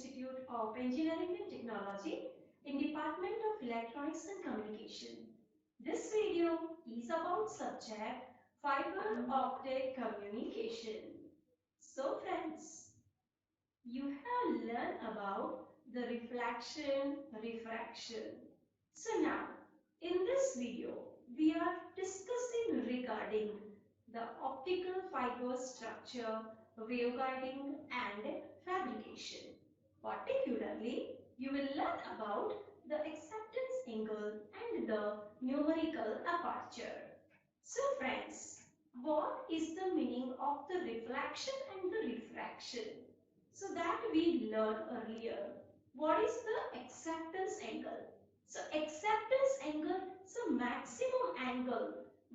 Institute of Engineering and Technology in Department of Electronics and Communication. This video is about subject fiber optic communication. So friends, you have learned about the refraction. So now, in this video, we are discussing regarding the optical fiber structure, waveguiding and fabrication. Particularly, you will learn about the acceptance angle and the numerical aperture. So friends, what is the meaning of the reflection and the refraction? So that we learned earlier. What is the acceptance angle? So acceptance angle is a maximum angle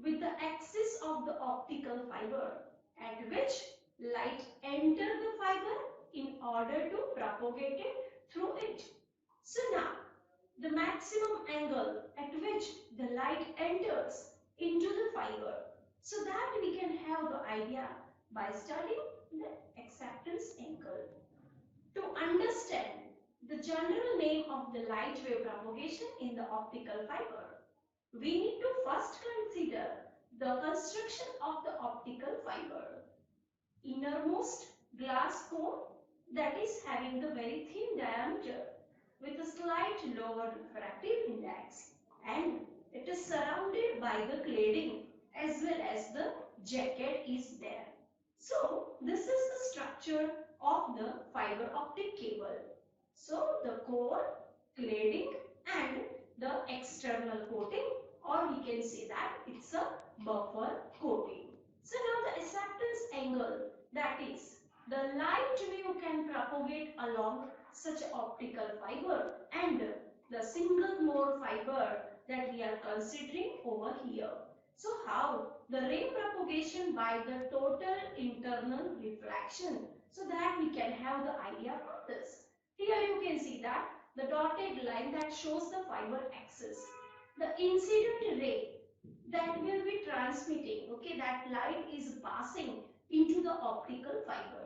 with the axis of the optical fiber at which light enter the fiber in order to propagate it through it. So now the maximum angle at which the light enters into the fiber, so that we can have the idea by studying the acceptance angle. To understand the general name of the light wave propagation in the optical fiber, we need to first consider the construction of the optical fiber. Innermost glass core that is having the very thin diameter with a slight lower refractive index, and it is surrounded by the cladding as well as the jacket is there. So this is the structure of the fiber optic cable. So the core, cladding and the external coating, or we can say that it's a buffer coating. So now the acceptance angle, that is the light wave can propagate along such optical fiber and the single mode fiber that we are considering over here. So how the ray propagation by the total internal reflection, so that we can have the idea from this. Here you can see that the dotted line that shows the fiber axis, the incident ray that will be transmitting, okay, that light is passing into the optical fiber.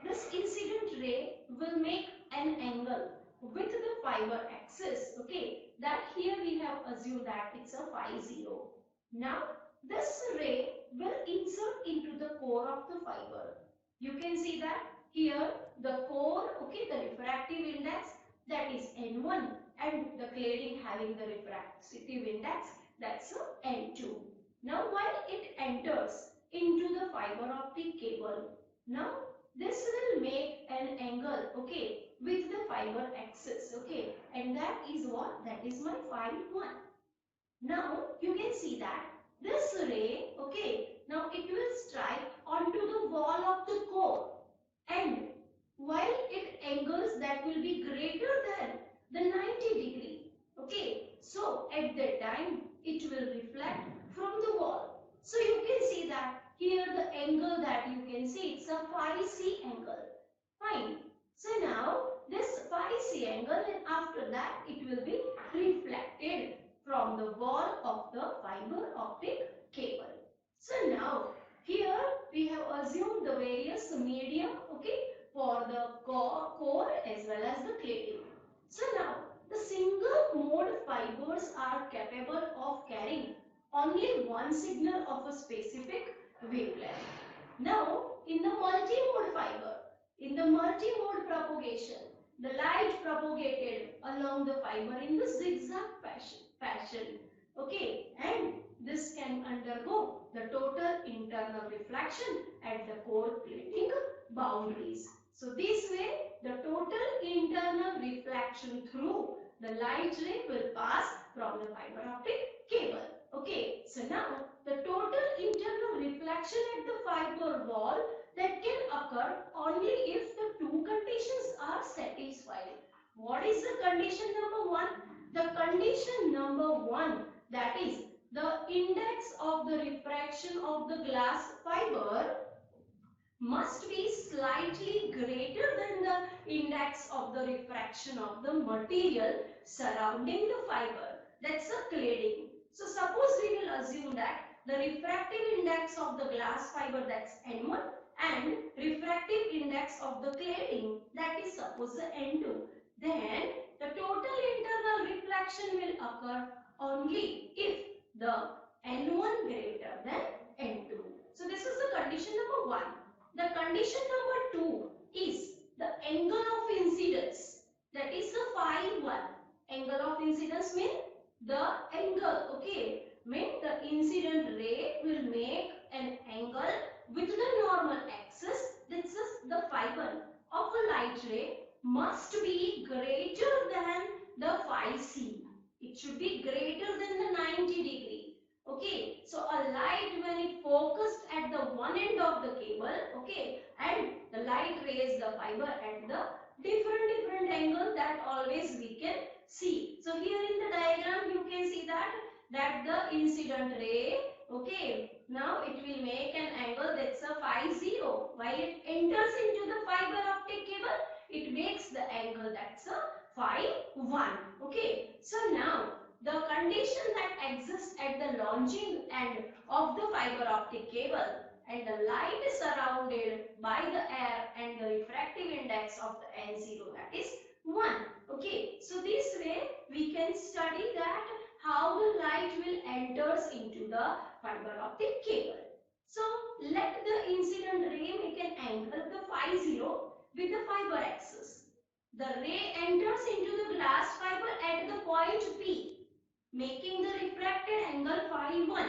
This incident ray will make an angle with the fiber axis, okay, that here we have assumed that it's a phi 0. Now this ray will insert into the core of the fiber. You can see that here the core, okay, the refractive index, that is N1, and the cladding having the refractive index, that's N2. Now while it enters into the fiber optic cable, now this will make an angle, okay, with the fiber axis, okay, and that is what? That is my phi 1. Now you can see that this ray, okay, now it will strike onto the wall of the core, and while it angles that will be greater than the 90 degree, okay, so at that time it will reflect from the wall. So you can see that here the angle that you can see, it's a phi c angle. Fine. So now this phi c angle, and after that it will be reflected from the wall of the fiber optic cable. So now here we have assumed the various medium, okay, for the core as well as the cladding. So now the single mode fibers are capable of carrying only one signal of a specific wavelength. Now in the multi-mode fiber, in the multi-mode propagation, the light propagated along the fiber in the zigzag fashion, okay, and this can undergo the total internal reflection at the core cladding boundaries. So this way the total internal reflection through the light ray will pass from the fiber optic cable. Okay, so now the total internal reflection at the fiber wall, that can occur only if the two conditions are satisfied. What is the condition number 1? The condition number 1, that is the index of the refraction of the glass fiber must be slightly greater than the index of the refraction of the material surrounding the fiber. That's a cladding. So suppose we will assume that the refractive index of the glass fiber, that's N1, and refractive index of the cladding, that is suppose the N2, then the total internal reflection will occur only if the N1 greater than N2. So this is the condition number 1. The condition number 2 is the angle of incidence, that is the phi 1. Angle of incidence means the angle, okay, mean the incident ray will make an angle with the normal axis. This is the phi 1 of a light ray must be greater than the phi c. It should be greater than the 90 degree. Okay, so a light when it focused at the one end of the cable, okay, and the light rays the fiber at the different angle, that always we can see. So here in the diagram you can see that the incident ray, okay, now it will make an angle that's a phi 0. While it enters into the fiber optic cable, it makes the angle that's a phi 1. Okay, so now the condition that exists at the launching end of the fiber optic cable and the light is surrounded by the air and the refractive index of the N0, that is 1. Okay, so this way we can study that how the light will enters into the fiber optic cable. So let the incident ray make an angle the phi 0 with the fiber axis. The ray enters into the glass fiber at the point P, making the refracted angle phi 1.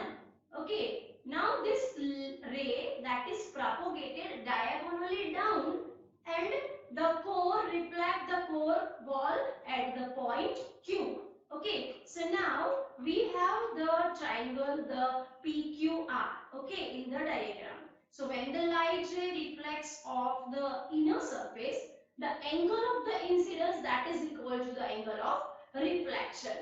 Okay, now this ray that is propagated diagonally down and the core reflect the core wall at the point Q. Okay, so now we have the triangle the PQR, okay, in the diagram. So when the light ray reflects off the inner surface, the angle of the incidence that is equal to the angle of reflection,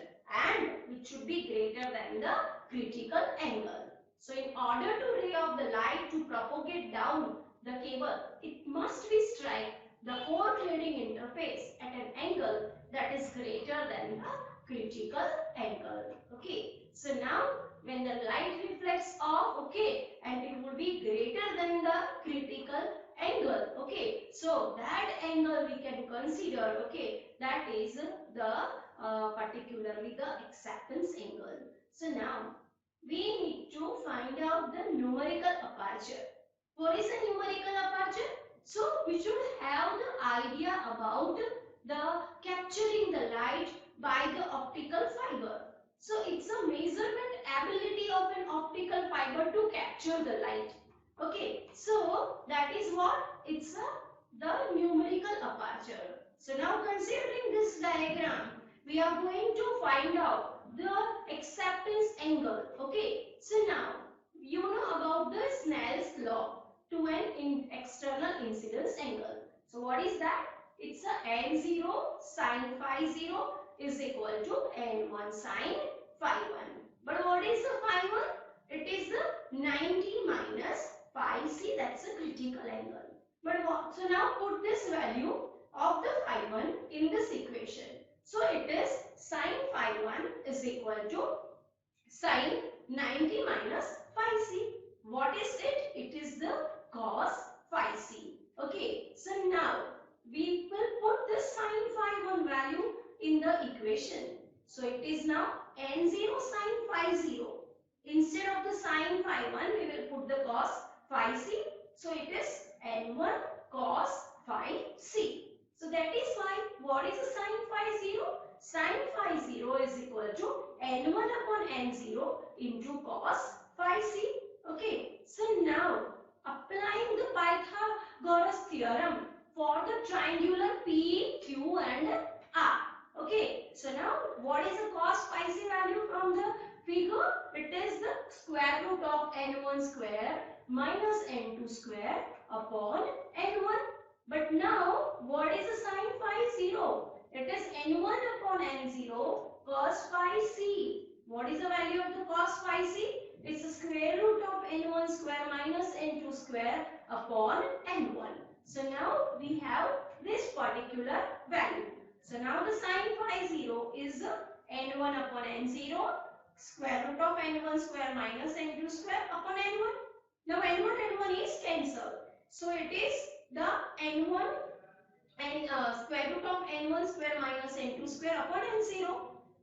and it should be greater than the critical angle. So in order to ray of the light to propagate down the cable, it must be strike the core cladding interface at an angle that is greater than the critical angle. Okay, so now when the light reflects off, okay, and it will be greater than the critical angle. Okay, so that angle we can consider, okay, that is the particularly the acceptance angle. So now we need to find out the numerical aperture. What is a numerical aperture? So we should have the idea about the capturing the light by the optical fiber. So it's a measurement ability of an optical fiber to capture the light. Okay, so that is what it's the numerical aperture. So now considering this diagram, we are going to find out the acceptance angle. Okay, so now you know about the Snell's law to an external incidence angle. So what is that? It's a N0 sine phi 0 is equal to N1 sine phi 1. But what is the phi 1? It is the 90 minus phi c, that's a critical angle. But what? So now put this value of the phi 1 in this equation. So it is sine phi 1 is equal to sine 90 minus phi c. What is it? It is the cos phi c. Okay, so now we will put the sine phi 1 value in the equation. So it is now n0 sine phi 0. Instead of the sine phi 1, we will put the cos phi c. So it is n1 cos phi c. So that is why what is the sine phi 0? Sine phi 0 is equal to n1 upon n0 into cos phi c. Okay, so now applying the Pythagoras theorem for the triangular P, Q and R. Okay, so now what is the cos phi c value from the figure? It is the square root of n1 square minus n2 square upon n1. But now what is the sine phi 0? It is n1 upon n0 cos phi c. What is the value of the cos phi c? It's the square root of n1 square minus n2 square upon n1. So now we have this particular value. So now the sine phi 0 is n1 upon n0 square root of n1 square minus n2 square upon n1. Now n1 is cancelled. So it is the n1 and square root of n1 square minus n2 square upon n0.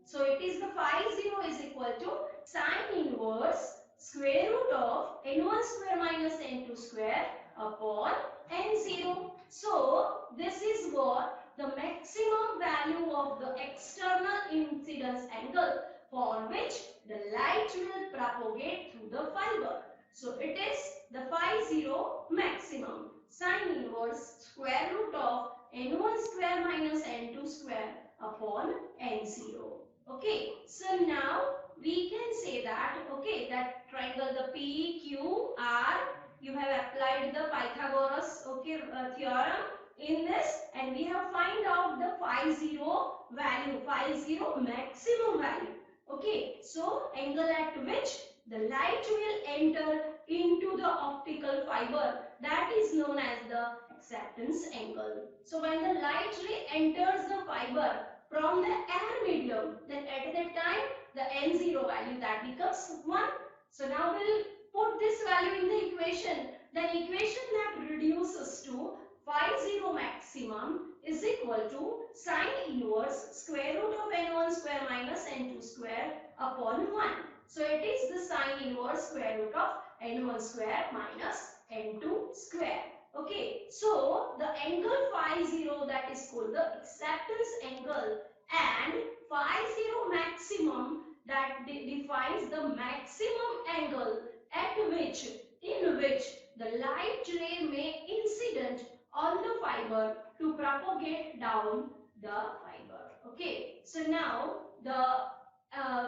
So it is the phi 0 is equal to sine inverse square root of n1 square minus n2 square upon n0. So this is what the maximum value of the external incidence angle for which the light will propagate through the fiber. So it is the phi 0 maximum sine inverse square root of n1 square minus n2 square upon n0. Okay, so now we can say that, okay, that triangle the PQR, you have applied the Pythagoras, okay, theorem in this, and we have find out the phi 0 value, phi 0 maximum value. Okay, so angle at which the light will enter into the optical fiber, that is known as the acceptance angle. So when the light ray enters the fiber from the air medium, then at that time the n0 value that becomes 1. So now we'll put this value in the equation. The equation that reduces to phi 0 maximum is equal to sine inverse square root of n1 square minus n2 square upon 1. So it is the sine inverse square root of n1 square minus n2 square. Okay, so the angle phi 0, that is called the acceptance angle, and phi 0 maximum, that defines the maximum angle at which, in which the light ray may incident on the fiber to propagate down the fiber. Okay, so now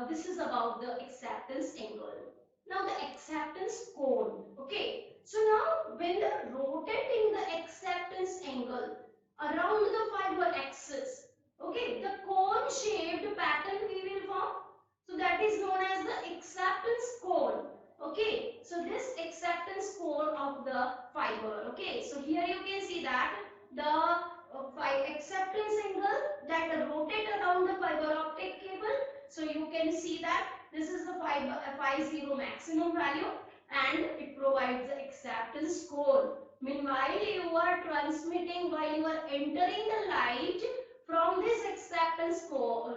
this is about the acceptance angle. Now the acceptance cone. Okay, so now when the rotating the acceptance angle around the fiber axis, okay, the cone shaped pattern we will form. So that is known as the acceptance cone. Okay, so this acceptance cone of the fiber. Okay, so here you can see that the acceptance angle that rotate around the fiber optic cable. So you can see that this is the phi 0 maximum value, and it provides the acceptance cone. Meanwhile, you are transmitting, while you are entering the light from this acceptance cone,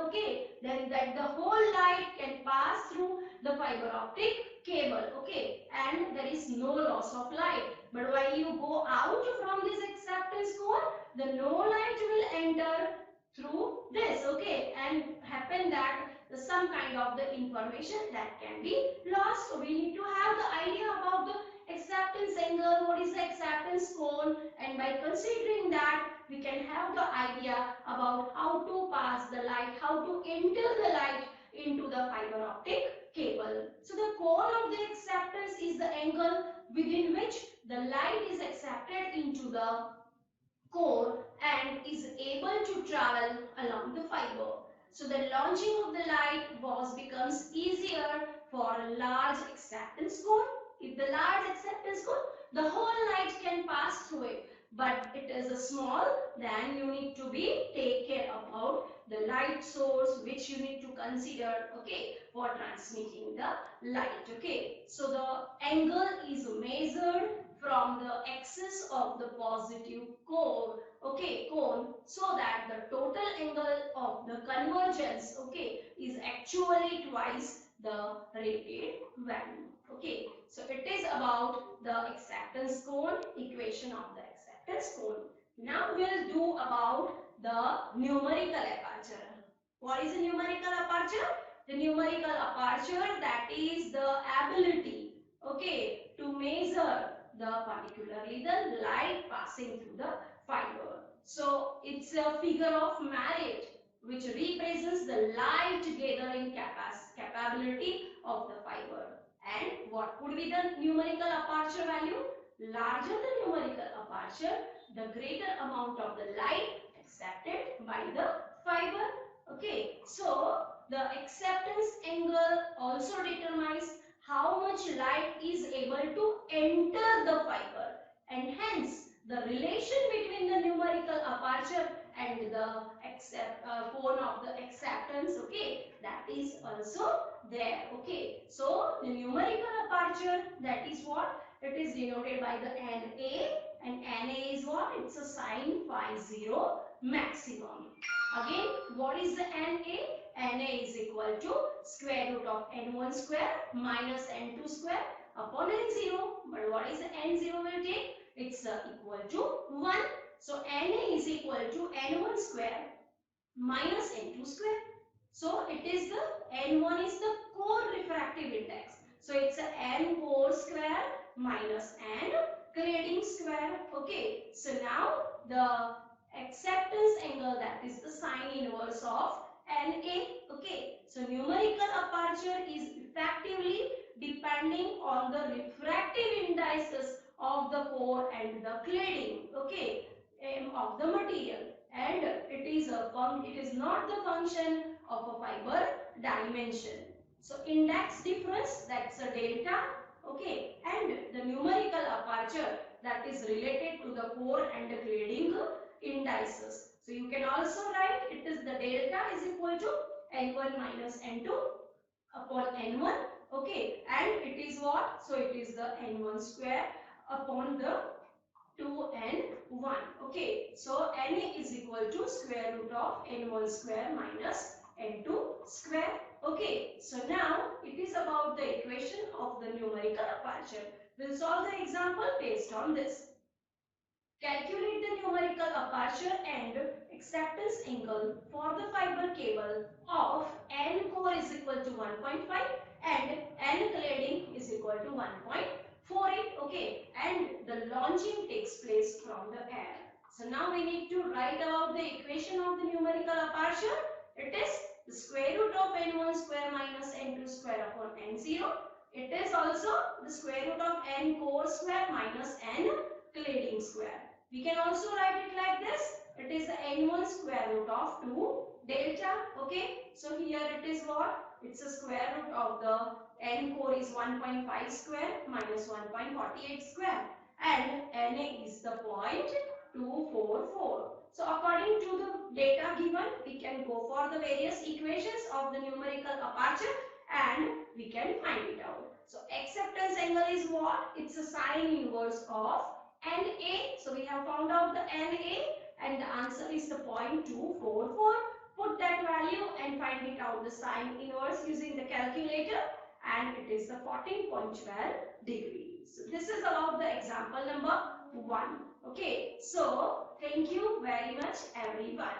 okay, then that the whole light can pass through the fiber optic cable, okay, and there is no loss of light. But while you go out from this acceptance cone, the no light will enter through this, okay, and happen that some kind of the information that can be lost. So we need to have the idea about the acceptance angle, what is the acceptance cone, and by considering that we can have the idea about how to pass the light, how to enter the light into the fiber optic cable. So the cone of the acceptance is the angle within which the light is accepted into the core and is able to travel along the fiber. So the launching of the light becomes easier for a large acceptance cone. If the large acceptance cone, the whole light can pass through it. But it is a small, then you need to be take care about the light source which you need to consider, okay, for transmitting the light. Okay, so the angle is measured from the axis of the positive core, okay, cone, so that the total angle of the convergence, okay, is actually twice the rated value. Okay, so it is about the acceptance cone, equation of the acceptance cone. Now we'll do about the numerical aperture. What is a numerical aperture? The numerical aperture, that is the ability, okay, to measure particularly the light passing through the fiber. So it's a figure of merit which represents the light gathering capability of the fiber. And what would be the numerical aperture value? Larger the numerical aperture, the greater amount of the light accepted by the fiber. Okay, so the acceptance angle also determines how much light is able to enter the fiber, and hence the relation between the numerical aperture and the cone of the acceptance, okay, that is also there. Okay, so the numerical aperture, that is what It is denoted by the NA, and NA is what? It's a sine phi 0 maximum. Again, what is the NA? NA is equal to square root of N1 square minus N2 square upon N0. But what is the N0 will take? It's equal to 1. So NA is equal to N1 square minus N2 square. So it is the N1 is the core refractive index. So it's a N core square minus N cladding square. Okay. So now the acceptance angle, that is the sine inverse of NA. Okay. So numerical aperture is effectively depending on the refractive indices of the core and the cladding. Okay. Of the material, and it is not the function of a fiber dimension. So index difference, that's a delta. Okay, and the numerical aperture, that is related to the core and the cladding indices. So you can also write it is the delta is equal to N1 minus N2 upon N1. Okay, and it is what? So it is the N1 square upon the 2 and 1. Okay, so NA is equal to square root of N1 square minus N2 square. Okay, so now it is about the equation of the numerical aperture. We'll solve the example based on this. Calculate the numerical aperture and acceptance angle for the fiber cable of N core is equal to 1.5 and N cladding is equal to 1.48. Okay, and the launching takes place from the air. So now we need to write out the equation of the numerical aperture. It is the square root of N1 square minus N2 square upon N0. It is also the square root of N core square minus N cladding square. We can also write it like this. It is the N1 square root of 2 delta. Okay, so here it is what? It's a square root of the N core is 1.5 square minus 1.48 square, and NA is the 0.244. So according to the data given, we can go for the various equations of the numerical aperture and we can find it out. So acceptance angle is what? It's a sine inverse of NA. So we have found out the NA and the answer is the 0.244. Put that value and find it out the sine inverse using the calculator, and it is the 14.12 degrees. So this is about the example number 1. Okay, so thank you very much everyone.